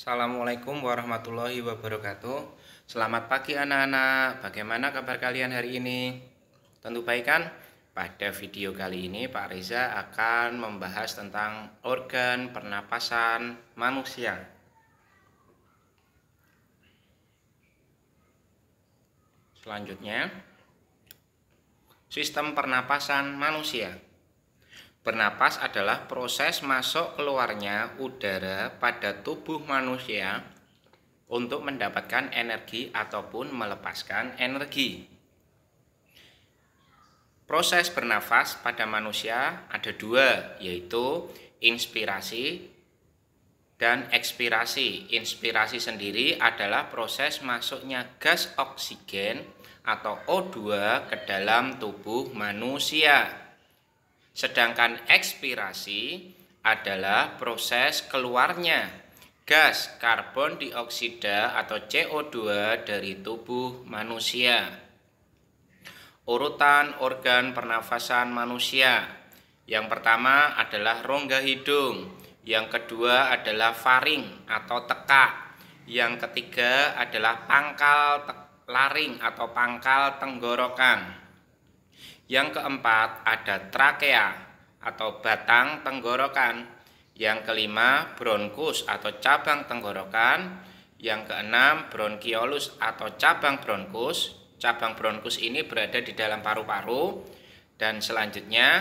Assalamualaikum warahmatullahi wabarakatuh. Selamat pagi anak-anak. Bagaimana kabar kalian hari ini? Tentu baik kan? Pada video kali ini Pak Reza akan membahas tentang organ pernapasan manusia. Selanjutnya, sistem pernapasan manusia. Bernapas adalah proses masuk keluarnya udara pada tubuh manusia untuk mendapatkan energi ataupun melepaskan energi. Proses bernafas pada manusia ada dua, yaitu inspirasi dan ekspirasi. Inspirasi sendiri adalah proses masuknya gas oksigen atau O2 ke dalam tubuh manusia. Sedangkan ekspirasi adalah proses keluarnya gas karbon dioksida atau CO2 dari tubuh manusia. Urutan organ pernafasan manusia. Yang pertama adalah rongga hidung, yang kedua adalah faring atau tekak, yang ketiga adalah pangkal laring atau pangkal tenggorokan. Yang keempat ada trakea atau batang tenggorokan. Yang kelima bronkus atau cabang tenggorokan. Yang keenam bronkiolus atau cabang bronkus. Cabang bronkus ini berada di dalam paru-paru. Dan selanjutnya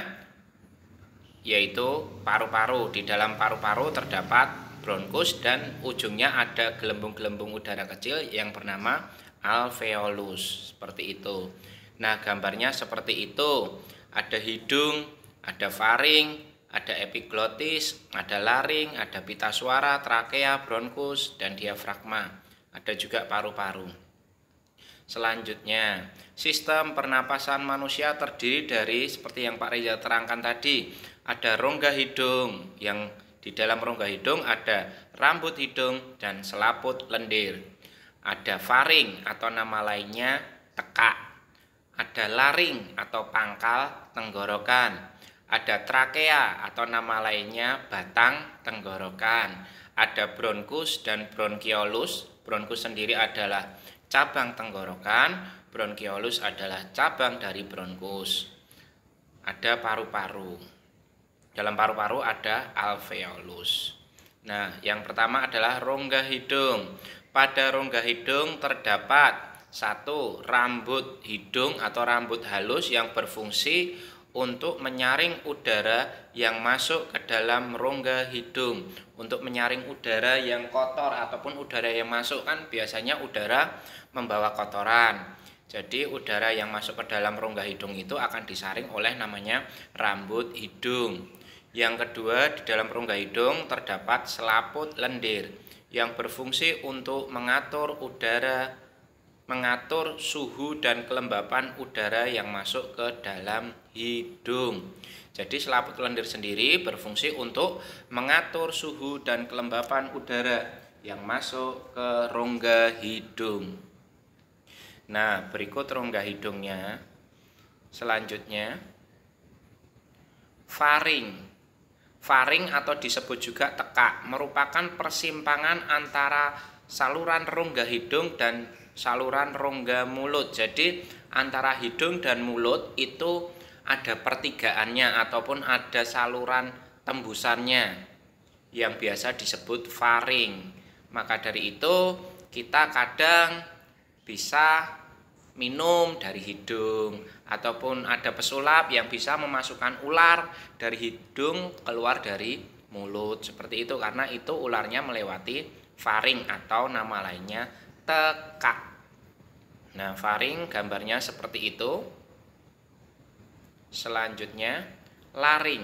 yaitu paru-paru. Di dalam paru-paru terdapat bronkus dan ujungnya ada gelembung-gelembung udara kecil yang bernama alveolus. Seperti itu. Nah, gambarnya seperti itu. Ada hidung, ada faring, ada epiglotis, ada laring, ada pita suara, trakea, bronkus, dan diafragma. Ada juga paru-paru. Selanjutnya, sistem pernapasan manusia terdiri dari seperti yang Pak Reza terangkan tadi. Ada rongga hidung, yang di dalam rongga hidung ada rambut hidung dan selaput lendir. Ada faring atau nama lainnya tekak. Ada laring atau pangkal tenggorokan. Ada trakea atau nama lainnya batang tenggorokan. Ada bronkus dan bronkiolus. Bronkus sendiri adalah cabang tenggorokan, bronkiolus adalah cabang dari bronkus. Ada paru-paru. Dalam paru-paru ada alveolus. Nah, yang pertama adalah rongga hidung. Pada rongga hidung terdapat satu, rambut hidung atau rambut halus yang berfungsi untuk menyaring udara yang masuk ke dalam rongga hidung. Untuk menyaring udara yang kotor ataupun udara yang masuk, kan biasanya udara membawa kotoran. Jadi udara yang masuk ke dalam rongga hidung itu akan disaring oleh namanya rambut hidung. Yang kedua, di dalam rongga hidung terdapat selaput lendir yang berfungsi untuk mengatur suhu dan kelembapan udara yang masuk ke dalam hidung. Jadi selaput lendir sendiri berfungsi untuk mengatur suhu dan kelembapan udara yang masuk ke rongga hidung. Nah, berikut rongga hidungnya. Selanjutnya, faring. Faring atau disebut juga tekak merupakan persimpangan antara saluran rongga hidung dan saluran rongga mulut. Jadi antara hidung dan mulut itu ada pertigaannya ataupun ada saluran tembusannya yang biasa disebut faring. Maka dari itu kita kadang bisa minum dari hidung ataupun ada pesulap yang bisa memasukkan ular dari hidung keluar dari mulut. Seperti itu karena itu ularnya melewati faring atau nama lainnya tekak. Nah, faring gambarnya seperti itu. Selanjutnya, laring.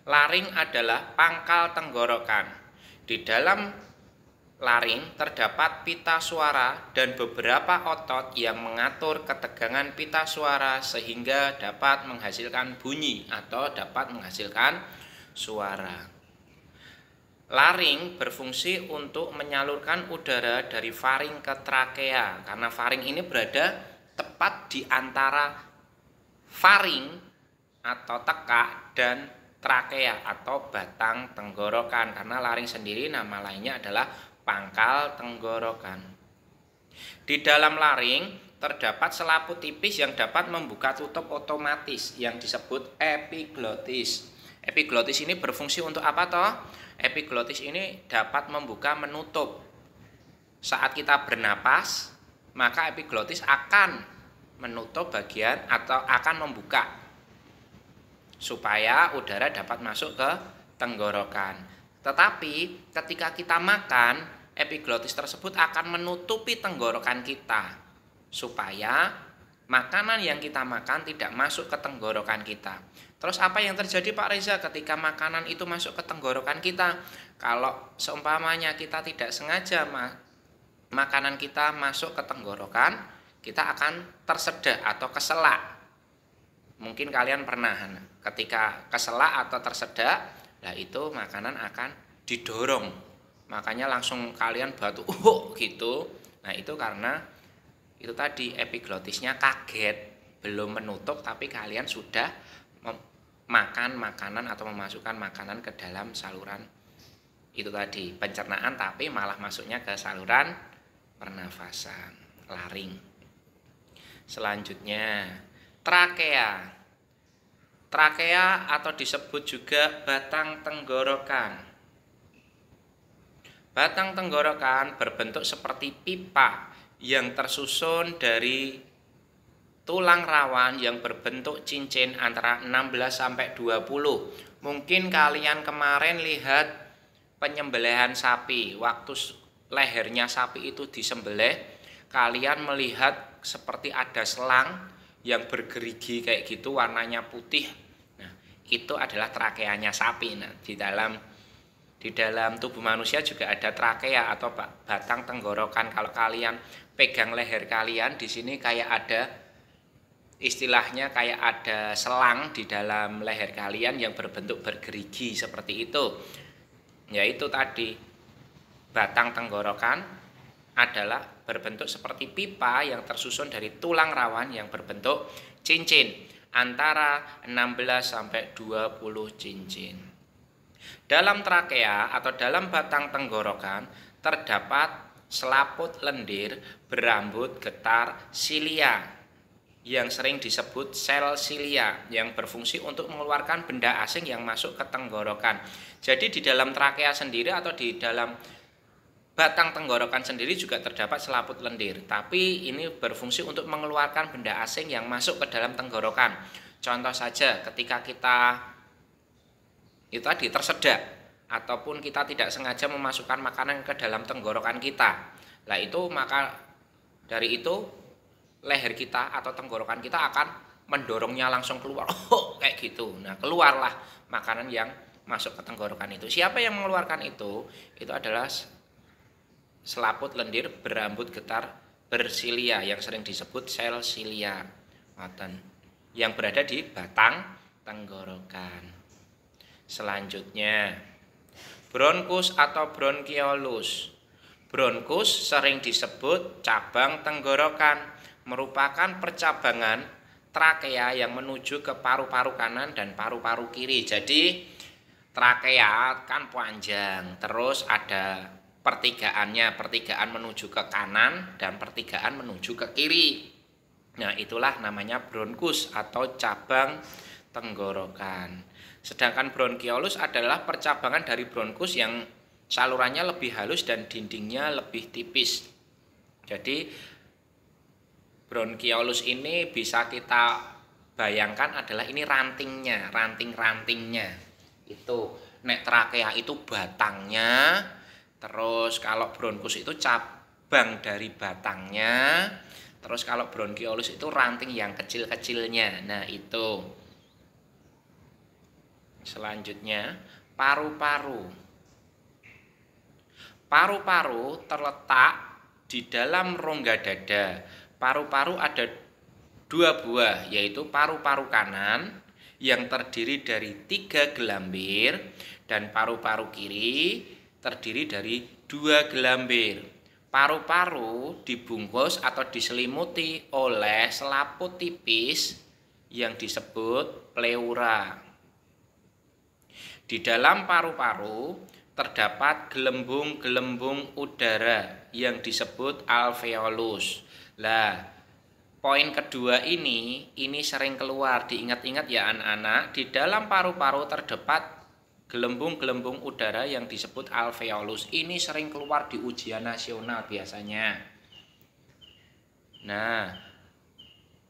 Laring adalah pangkal tenggorokan. Di dalam laring terdapat pita suara dan beberapa otot yang mengatur ketegangan pita suara sehingga dapat menghasilkan bunyi atau dapat menghasilkan suara. Laring berfungsi untuk menyalurkan udara dari faring ke trakea karena faring ini berada tepat di antara faring atau tekak dan trakea atau batang tenggorokan, karena laring sendiri nama lainnya adalah pangkal tenggorokan. Di dalam laring terdapat selaput tipis yang dapat membuka tutup otomatis yang disebut epiglotis. Epiglotis ini berfungsi untuk apa toh? Epiglotis ini dapat membuka menutup. Saat kita bernapas, maka epiglotis akan menutup bagian atau akan membuka supaya udara dapat masuk ke tenggorokan. Tetapi ketika kita makan, epiglotis tersebut akan menutupi tenggorokan kita supaya makanan yang kita makan tidak masuk ke tenggorokan kita. Terus apa yang terjadi Pak Reza ketika makanan itu masuk ke tenggorokan kita? Kalau seumpamanya kita tidak sengaja makanan kita masuk ke tenggorokan, kita akan tersedak atau keselak. Mungkin kalian pernah ketika keselak atau tersedak, nah itu makanan akan didorong. Makanya langsung kalian batu gitu. Nah itu karena itu tadi epiglotisnya kaget, belum menutup tapi kalian sudah makan makanan atau memasukkan makanan ke dalam saluran itu tadi pencernaan, tapi malah masuknya ke saluran pernafasan, laring. Selanjutnya trakea. Trakea atau disebut juga batang tenggorokan. Batang tenggorokan berbentuk seperti pipa yang tersusun dari tulang rawan yang berbentuk cincin antara 16 sampai 20. Mungkin kalian kemarin lihat penyembelihan sapi, waktu lehernya sapi itu disembelih, kalian melihat seperti ada selang yang bergerigi kayak gitu, warnanya putih. Nah, itu adalah trakeanya sapi. Nah, di dalam tubuh manusia juga ada trakea atau batang tenggorokan. Kalau kalian pegang leher kalian, di sini kayak ada istilahnya kayak ada selang di dalam leher kalian yang berbentuk bergerigi seperti itu. Yaitu tadi batang tenggorokan adalah berbentuk seperti pipa yang tersusun dari tulang rawan yang berbentuk cincin antara 16 sampai 20 cincin. Dalam trakea atau dalam batang tenggorokan terdapat selaput lendir berambut getar silia yang sering disebut sel silia yang berfungsi untuk mengeluarkan benda asing yang masuk ke tenggorokan. Jadi di dalam trakea sendiri atau di dalam batang tenggorokan sendiri juga terdapat selaput lendir, tapi ini berfungsi untuk mengeluarkan benda asing yang masuk ke dalam tenggorokan. Contoh saja ketika kita itu tadi tersedak ataupun kita tidak sengaja memasukkan makanan ke dalam tenggorokan kita. Nah itu maka dari itu leher kita atau tenggorokan kita akan mendorongnya langsung keluar. Kayak gitu. Nah, keluarlah makanan yang masuk ke tenggorokan itu. Siapa yang mengeluarkan itu? Itu adalah selaput lendir berambut getar bersilia yang sering disebut sel silia yang berada di batang tenggorokan. Selanjutnya bronkus atau bronkiolus. Bronkus sering disebut cabang tenggorokan, merupakan percabangan trakea yang menuju ke paru-paru kanan dan paru-paru kiri. Jadi trakea kan panjang, terus ada pertigaannya, pertigaan menuju ke kanan dan pertigaan menuju ke kiri. Nah, itulah namanya bronkus atau cabang tenggorokan. Sedangkan bronkiolus adalah percabangan dari bronkus yang salurannya lebih halus dan dindingnya lebih tipis. Jadi bronkiolus ini bisa kita bayangkan adalah ini rantingnya, ranting-rantingnya. Itu nek trakea itu batangnya. Terus kalau bronkus itu cabang dari batangnya. Terus kalau bronkiolus itu ranting yang kecil-kecilnya. Nah itu. Selanjutnya paru-paru. Paru-paru terletak di dalam rongga dada. Paru-paru ada dua buah, yaitu paru-paru kanan yang terdiri dari 3 gelambir dan paru-paru kiri terdiri dari 2 gelambir. Paru-paru dibungkus atau diselimuti oleh selaput tipis yang disebut pleura. Di dalam paru-paru terdapat gelembung-gelembung udara yang disebut alveolus. Lah, poin kedua ini sering keluar, diingat-ingat ya anak-anak, di dalam paru-paru terdapat gelembung-gelembung udara yang disebut alveolus. Ini sering keluar di ujian nasional biasanya. Nah,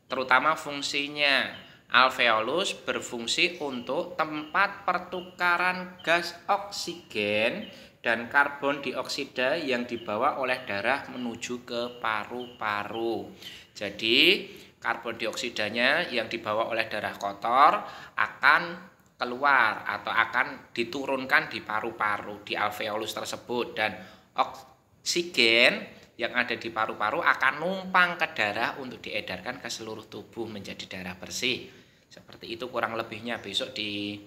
terutama fungsinya. Alveolus berfungsi untuk tempat pertukaran gas oksigen dan karbon dioksida yang dibawa oleh darah menuju ke paru-paru. Jadi, karbon dioksidanya yang dibawa oleh darah kotor akan keluar atau akan diturunkan di paru-paru, di alveolus tersebut, dan oksigen yang ada di paru-paru akan numpang ke darah untuk diedarkan ke seluruh tubuh menjadi darah bersih. Seperti itu kurang lebihnya, besok di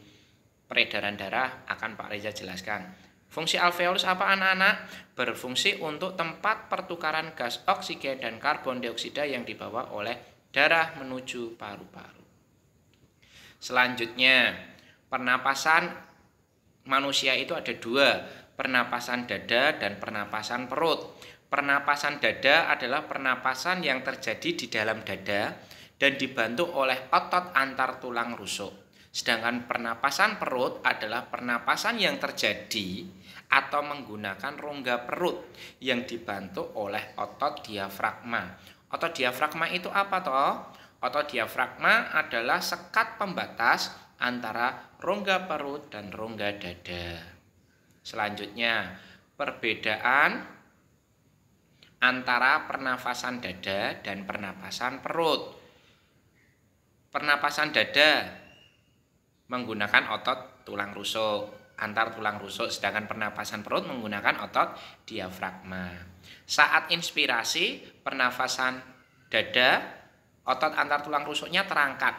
peredaran darah akan Pak Reza jelaskan. Fungsi alveolus apa anak-anak? Berfungsi untuk tempat pertukaran gas oksigen dan karbon dioksida yang dibawa oleh darah menuju paru-paru. Selanjutnya, pernapasan manusia itu ada dua, pernapasan dada dan pernapasan perut. Pernapasan dada adalah pernapasan yang terjadi di dalam dada dan dibantu oleh otot antar tulang rusuk. Sedangkan pernapasan perut adalah pernapasan yang terjadi atau menggunakan rongga perut yang dibantu oleh otot diafragma. Otot diafragma itu apa toh? Otot diafragma adalah sekat pembatas antara rongga perut dan rongga dada. Selanjutnya, perbedaan antara pernafasan dada dan pernapasan perut. Pernapasan dada menggunakan otot tulang rusuk, antar tulang rusuk, sedangkan pernapasan perut menggunakan otot diafragma. Saat inspirasi, pernafasan dada, otot antar tulang rusuknya terangkat.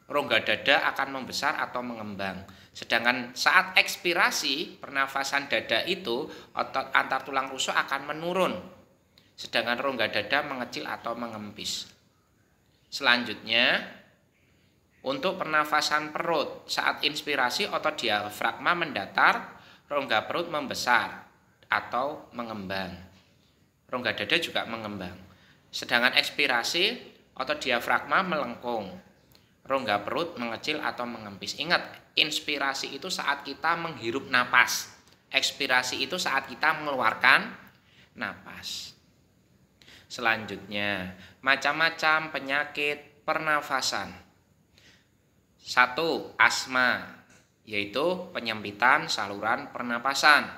Rongga dada akan membesar atau mengembang. Sedangkan saat ekspirasi, pernafasan dada itu, otot antar tulang rusuk akan menurun. Sedangkan rongga dada mengecil atau mengempis. Selanjutnya, untuk pernafasan perut, saat inspirasi otot diafragma mendatar, rongga perut membesar atau mengembang. Rongga dada juga mengembang. Sedangkan ekspirasi, otot diafragma melengkung, rongga perut mengecil atau mengempis. Ingat, inspirasi itu saat kita menghirup napas. Ekspirasi itu saat kita mengeluarkan napas. Selanjutnya, macam-macam penyakit pernafasan. 1. Asma, yaitu penyempitan saluran pernapasan.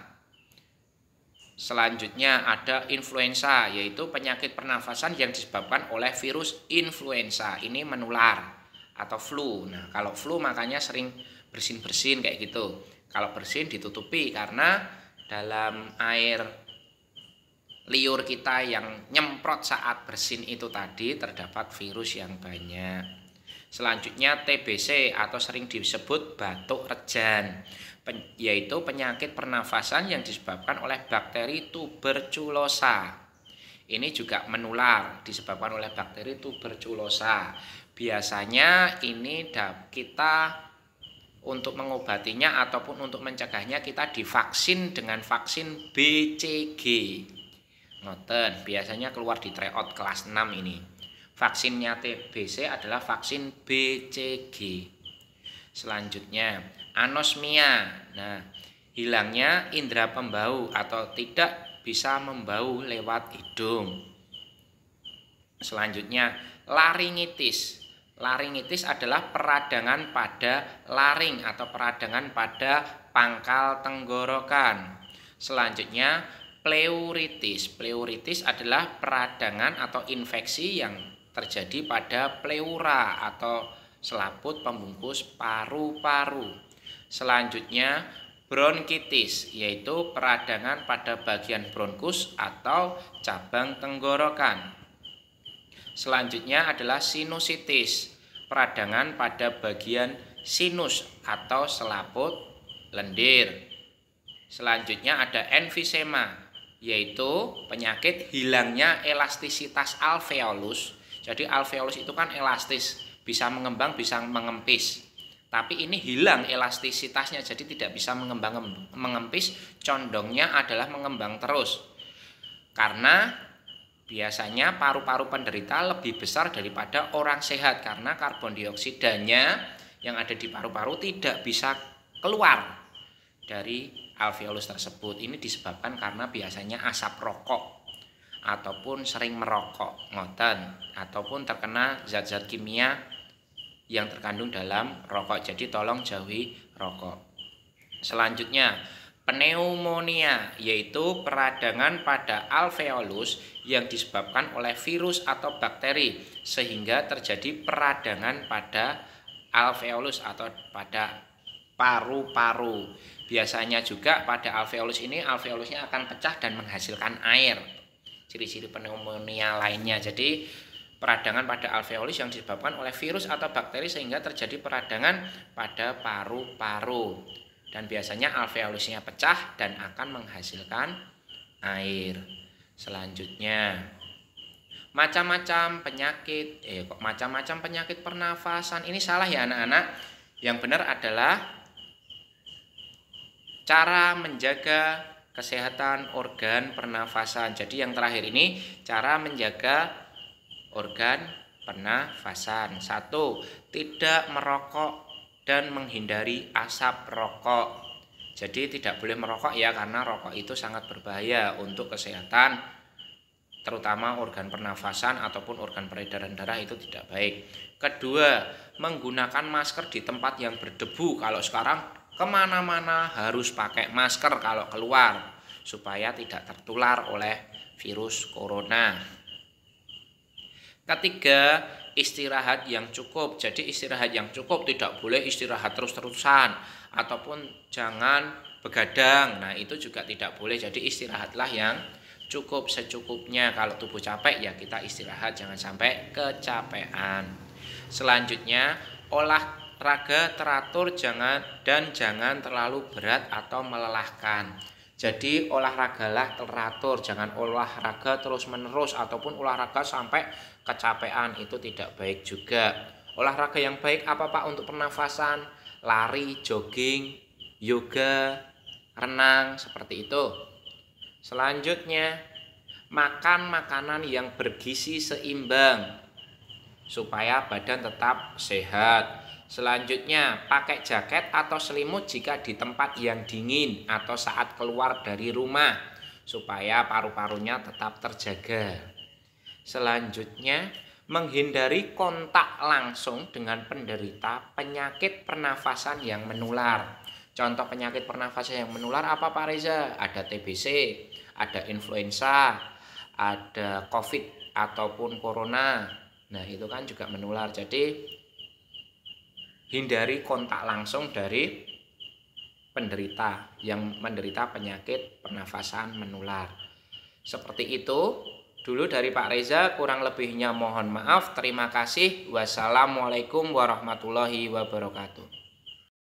Selanjutnya ada influenza, yaitu penyakit pernafasan yang disebabkan oleh virus influenza. Ini menular atau flu. Nah, kalau flu makanya sering bersin-bersin kayak gitu. Kalau bersin ditutupi karena dalam air liur kita yang nyemprot saat bersin itu tadi terdapat virus yang banyak. Selanjutnya TBC atau sering disebut batuk rejan, yaitu penyakit pernafasan yang disebabkan oleh bakteri tuberculosa. Ini juga menular disebabkan oleh bakteri tuberculosa. Biasanya ini kita untuk mengobatinya ataupun untuk mencegahnya kita divaksin dengan vaksin BCG. Ngoten, biasanya keluar di tryout kelas 6 ini. Vaksinnya TBC adalah vaksin BCG. Selanjutnya, anosmia. Nah, hilangnya indera pembau atau tidak bisa membau lewat hidung. Selanjutnya, laringitis. Laringitis adalah peradangan pada laring atau peradangan pada pangkal tenggorokan. Selanjutnya, pleuritis. Pleuritis adalah peradangan atau infeksi yang terjadi pada pleura atau selaput pembungkus paru-paru. Selanjutnya, bronkitis, yaitu peradangan pada bagian bronkus atau cabang tenggorokan. Selanjutnya adalah sinusitis, peradangan pada bagian sinus atau selaput lendir. Selanjutnya ada emfisema, yaitu penyakit hilangnya elastisitas alveolus. Jadi alveolus itu kan elastis, bisa mengembang, bisa mengempis. Tapi ini hilang elastisitasnya, jadi tidak bisa mengempis, condongnya adalah mengembang terus. Karena biasanya paru-paru penderita lebih besar daripada orang sehat, karena karbon dioksidanya yang ada di paru-paru tidak bisa keluar dari alveolus tersebut. Ini disebabkan karena biasanya asap rokok ataupun sering merokok, ngoten, ataupun terkena zat-zat kimia yang terkandung dalam rokok. Jadi tolong jauhi rokok. Selanjutnya, pneumonia, yaitu peradangan pada alveolus yang disebabkan oleh virus atau bakteri sehingga terjadi peradangan pada alveolus atau pada paru-paru. Biasanya juga pada alveolus ini, alveolusnya akan pecah dan menghasilkan air. Ciri-ciri pneumonia lainnya. Jadi peradangan pada alveolus yang disebabkan oleh virus atau bakteri sehingga terjadi peradangan pada paru-paru. Dan biasanya alveolusnya pecah dan akan menghasilkan air. Selanjutnya, macam-macam penyakit. Macam-macam penyakit pernafasan. Ini salah ya anak-anak. Yang benar adalah cara menjaga kesehatan organ pernafasan. Jadi yang terakhir ini cara menjaga organ pernafasan. 1. Tidak merokok dan menghindari asap rokok. Jadi tidak boleh merokok ya, karena rokok itu sangat berbahaya untuk kesehatan, terutama organ pernafasan ataupun organ peredaran darah, itu tidak baik. Kedua, menggunakan masker di tempat yang berdebu. Kalau sekarang kemana-mana harus pakai masker kalau keluar, supaya tidak tertular oleh virus corona. Ketiga, istirahat yang cukup. Jadi istirahat yang cukup, tidak boleh istirahat terus-terusan ataupun jangan begadang. Nah, itu juga tidak boleh. Jadi istirahatlah yang cukup, secukupnya. Kalau tubuh capek ya kita istirahat, jangan sampai kecapean. Selanjutnya, olahraga teratur jangan terlalu berat atau melelahkan. Jadi olahragalah teratur, jangan olahraga terus-menerus ataupun olahraga sampai kecapean, itu tidak baik juga. Olahraga yang baik apa Pak untuk pernafasan? Lari, jogging, yoga, renang, seperti itu. Selanjutnya, makan makanan yang bergizi seimbang supaya badan tetap sehat. Selanjutnya, pakai jaket atau selimut jika di tempat yang dingin atau saat keluar dari rumah supaya paru-parunya tetap terjaga. Selanjutnya, menghindari kontak langsung dengan penderita penyakit pernafasan yang menular. Contoh penyakit pernafasan yang menular apa Pak Reza? Ada TBC, ada influenza, ada COVID ataupun corona. Nah, itu kan juga menular. Jadi hindari kontak langsung dari penderita yang menderita penyakit pernafasan menular. Seperti itu dulu dari Pak Reza, kurang lebihnya mohon maaf. Terima kasih. Wassalamualaikum warahmatullahi wabarakatuh.